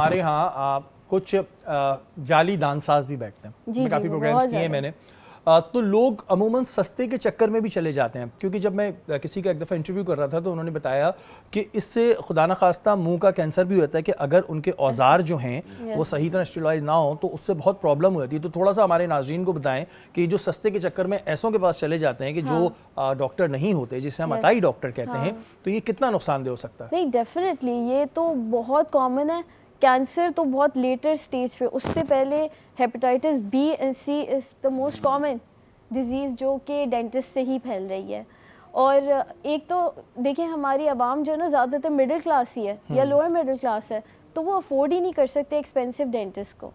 हमारे यहाँ कुछ जाली दानसाज भी बैठते हैं, काफ़ी प्रोग्राम्स किए हैं मैंने। तो लोग अमूमन सस्ते के चक्कर में भी चले जाते हैं, क्योंकि जब मैं किसी का एक दफ़ा इंटरव्यू कर रहा था तो उन्होंने बताया कि इससे खुदा न खास्ता मुंह का कैंसर भी होता है कि अगर उनके औजार जो हैं वो सही तरह स्टेरिलाइज ना हो तो उससे बहुत प्रॉब्लम होती है। तो थोड़ा सा हमारे नाज़रीन को बताएं कि जो सस्ते के चक्कर में ऐसों के पास चले जाते हैं कि जो डॉक्टर नहीं होते, जिसे हम अताई डॉक्टर कहते हैं, तो ये कितना नुकसानदेह हो सकता है? नहीं, डेफिनेटली ये तो बहुत कॉमन है। कैंसर तो बहुत लेटर स्टेज पे, उससे पहले hepatitis B and C is the most common disease जो कि डेंटिस्ट से ही फैल रही है। और एक तो देखिए हमारी आवाम जो है ना ज़्यादातर मिडिल क्लास ही है या लोअर मिडिल क्लास है, तो वो अफोर्ड ही नहीं कर सकते एक्सपेंसिव डेंटिस्ट को।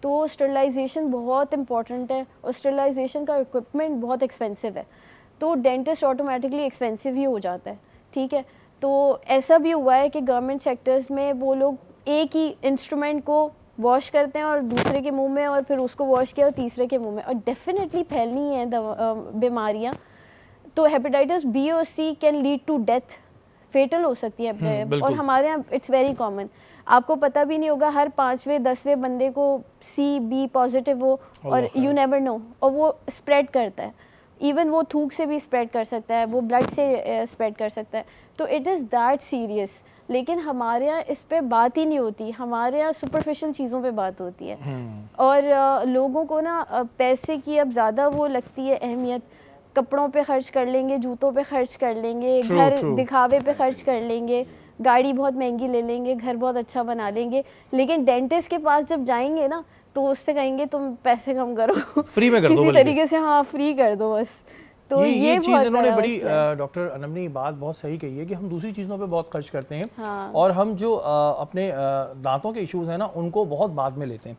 तो स्टरलाइजेशन बहुत इंपॉर्टेंट है और स्टरलाइजेशन का इक्विपमेंट बहुत एक्सपेंसिव है, तो डेंटिस्ट ऑटोमेटिकली एक्सपेंसिव ही हो जाता है। ठीक है, तो ऐसा भी हुआ है कि गवर्नमेंट सेक्टर्स में वो लोग एक ही इंस्ट्रूमेंट को वॉश करते हैं और दूसरे के मुंह में, और फिर उसको वॉश किया और तीसरे के मुंह में, और डेफिनेटली फैलनी है बीमारियां। तो हेपेटाइटिस बी और C can lead to death, fatal हो सकती है। और हमारे यहाँ इट्स वेरी कॉमन, आपको पता भी नहीं होगा, हर 5वें 10वें बंदे को सी बी पॉजिटिव हो, और यू नेवर नो, और वो स्प्रेड करता है। इवन वो थूक से भी स्प्रेड कर सकता है, वो ब्लड से स्प्रेड कर सकता है। तो इट इज़ दैट सीरियस। लेकिन हमारे यहाँ इस पे बात ही नहीं होती, हमारे यहाँ सुपरफिशियल चीज़ों पे बात होती है। और लोगों को ना पैसे की अब ज़्यादा वो लगती है अहमियत, कपड़ों पे खर्च कर लेंगे, जूतों पे खर्च कर लेंगे, घर दिखावे पे खर्च कर लेंगे, गाड़ी बहुत महंगी ले लेंगे, घर बहुत अच्छा बना लेंगे, लेकिन डेंटिस्ट के पास जब जाएंगे ना तो उससे कहेंगे तुम पैसे कम करो, फ्री में कर दो किसी तरीके से, हाँ फ्री कर दो बस। तो ये चीज़ इन्होंने बड़ी डॉक्टर अनम ने बात बहुत सही कही है कि हम दूसरी चीज़ों पे बहुत खर्च करते हैं, और हम जो अपने दांतों के इश्यूज हैं ना उनको बहुत बाद में लेते हैं।